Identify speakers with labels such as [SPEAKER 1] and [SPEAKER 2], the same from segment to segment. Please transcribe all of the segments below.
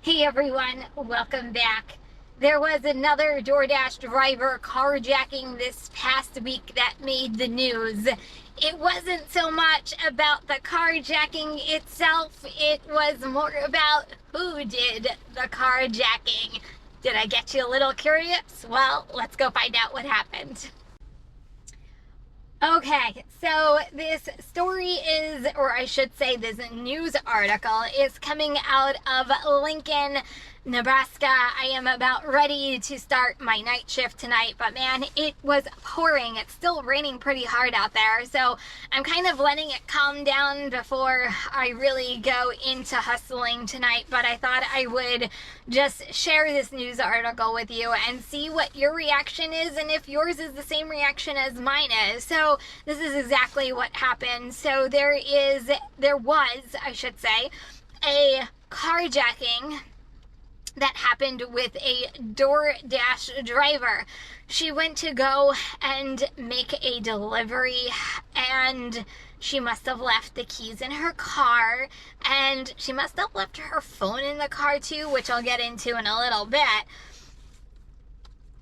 [SPEAKER 1] Hey everyone, welcome back. There was another DoorDash driver carjacking this past week that made the news. It wasn't so much about the carjacking itself, it was more about who did the carjacking. Did I get you a little curious? Well, let's go find out what happened. Okay, so this story is, or I should say this news article is coming out of Lincoln, Nebraska. I am about ready to start my night shift tonight, but man, it was pouring. It's still raining pretty hard out there, so I'm kind of letting it calm down before I really go into hustling tonight, but I thought I would just share this news article with you and see what your reaction is and if yours is the same reaction as mine is. So this is exactly what happened. So there was, I should say, a carjacking that happened with a DoorDash driver. She went to go and make a delivery and she must have left the keys in her car and she must have left her phone in the car too, which I'll get into in a little bit.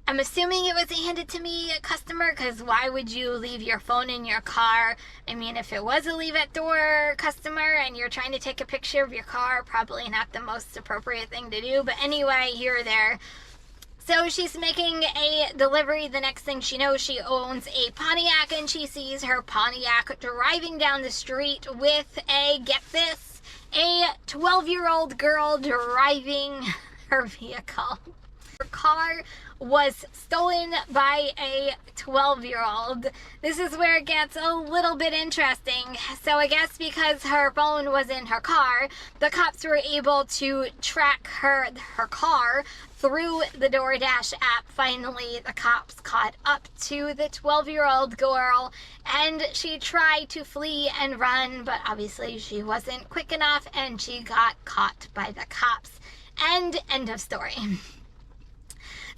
[SPEAKER 1] I'm assuming it was handed to me, a customer, because why would you leave your phone in your car? I mean, if it was a leave at door customer and you're trying to take a picture of your car, probably not the most appropriate thing to do. But anyway, here or there. So she's making a delivery. The next thing she knows, she owns a Pontiac and she sees her Pontiac driving down the street with a, get this, a 12-year-old girl driving her vehicle. Her car was stolen by a 12-year-old. This is where it gets a little bit interesting. So I guess because her phone was in her car, the cops were able to track her car through the DoorDash app. Finally, the cops caught up to the 12-year-old girl and she tried to flee and run, but obviously she wasn't quick enough and she got caught by the cops. And end of story.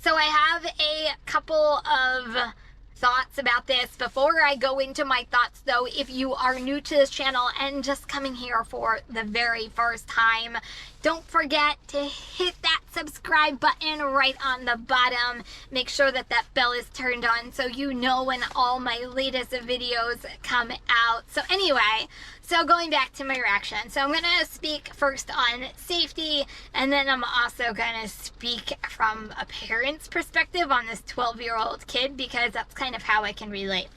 [SPEAKER 1] So I have a couple of thoughts about this. Before I go into my thoughts though, if you are new to this channel and just coming here for the very first time, don't forget to hit that subscribe button right on the bottom. Make sure that that bell is turned on so you know when all my latest videos come out. So anyway, so going back to my reaction. So I'm going to speak first on safety, and then I'm also going to speak from a parent's perspective on this 12-year-old kid, because that's kind of how I can relate.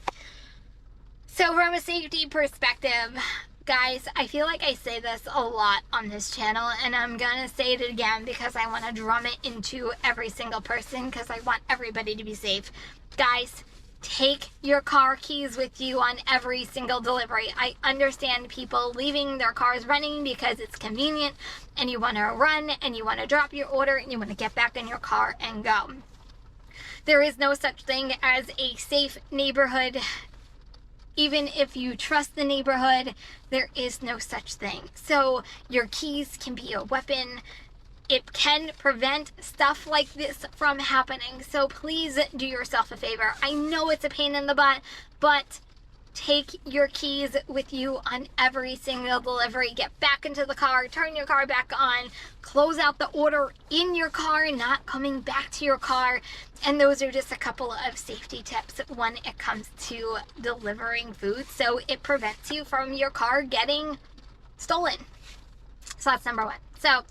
[SPEAKER 1] So from a safety perspective, guys, I feel like I say this a lot on this channel, and I'm gonna say it again because I want to drum it into every single person because I want everybody to be safe. Guys, take your car keys with you on every single delivery. I understand people leaving their cars running because it's convenient and you want to run and you want to drop your order and you want to get back in your car and go. There is no such thing as a safe neighborhood. Even if you trust the neighborhood, there is no such thing. So your keys can be a weapon. It can prevent stuff like this from happening. So please do yourself a favor. I know it's a pain in the butt, but take your keys with you on every single delivery. Get back into the car, turn your car back on, close out the order in your car, not coming back to your car. And those are just a couple of safety tips when it comes to delivering food. So it prevents you from your car getting stolen. So that's number one. So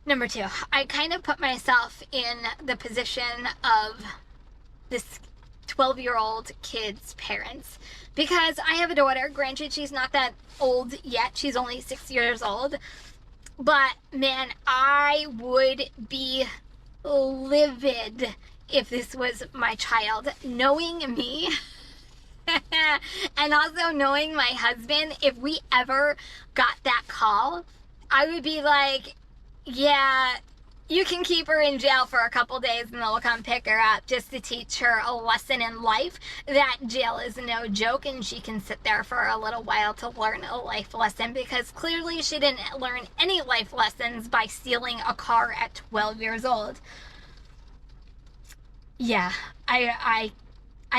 [SPEAKER 1] number two, I kind of put myself in the position of this 12-year-old kid's parents, because I have a daughter. Granted, she's not that old yet. She's only 6 years old. But man, I would be livid if this was my child. Knowing me and also knowing my husband, if we ever got that call, I would be like, yeah, you can keep her in jail for a couple days and they'll come pick her up, just to teach her a lesson in life that jail is no joke and she can sit there for a little while to learn a life lesson, because clearly she didn't learn any life lessons by stealing a car at 12 years old. Yeah, I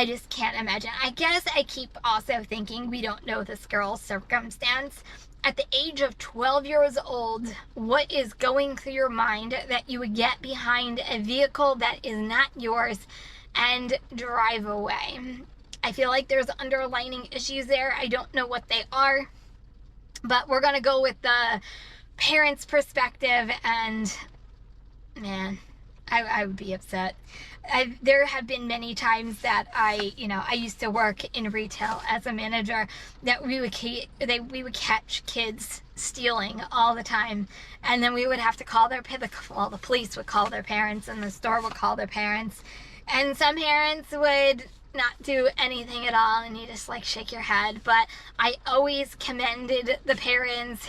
[SPEAKER 1] just can't imagine. I guess I keep also thinking we don't know this girl's circumstance. at the age of 12 years old, what is going through your mind that you would get behind a vehicle that is not yours and drive away? I feel like there's underlining issues there. I don't know what they are, but we're going to go with the parents' perspective, and man, I would be upset. There have been many times that I used to work in retail as a manager, that we would catch kids stealing all the time, and then we would have to call the police would call their parents, and the store would call their parents, and some parents would not do anything at all, and you just like shake your head. But I always commended the parents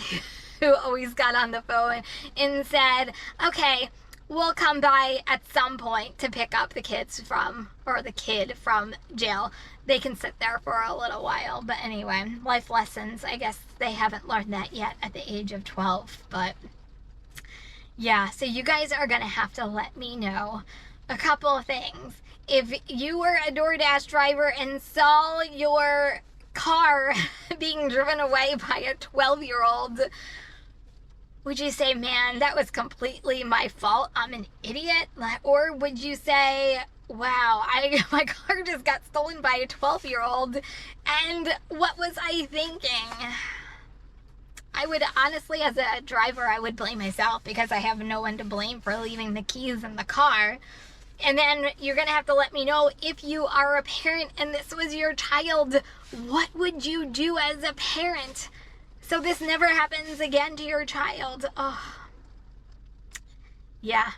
[SPEAKER 1] who always got on the phone and said, okay, we'll come by at some point to pick up the kid from jail. They can sit there for a little while. But anyway, life lessons. I guess they haven't learned that yet at the age of 12. But yeah, so you guys are going to have to let me know a couple of things. If you were a DoorDash driver and saw your car being driven away by a 12-year-old, would you say, man, that was completely my fault, I'm an idiot? Or would you say, wow, my car just got stolen by a 12-year-old, and what was I thinking? I would honestly, as a driver, I would blame myself, because I have no one to blame for leaving the keys in the car. And then you're going to have to let me know, if you are a parent and this was your child, what would you do as a parent so this never happens again to your child? Oh, yeah.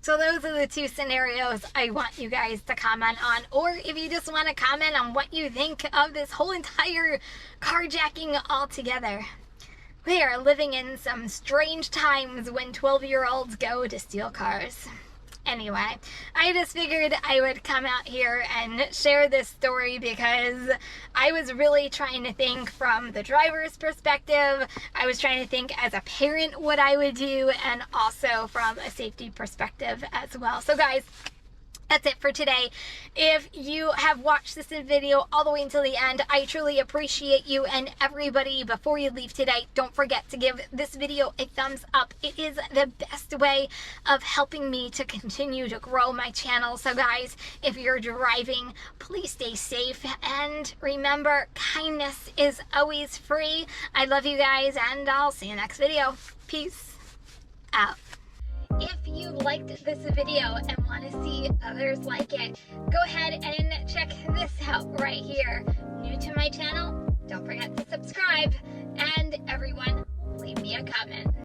[SPEAKER 1] So those are the two scenarios I want you guys to comment on. Or if you just want to comment on what you think of this whole entire carjacking altogether. We are living in some strange times when 12-year-olds go to steal cars. Anyway, I just figured I would come out here and share this story, because I was really trying to think from the driver's perspective. I was trying to think as a parent what I would do, and also from a safety perspective as well. So guys, that's it for today. If you have watched this video all the way until the end, I truly appreciate you. And everybody, before you leave today, don't forget to give this video a thumbs up. It is the best way of helping me to continue to grow my channel. So guys, if you're driving, please stay safe. And remember, kindness is always free. I love you guys, and I'll see you next video. Peace out. If you liked this video and want to see others like it, go ahead and check this out right here. New to my channel? Don't forget to subscribe. And everyone, leave me a comment.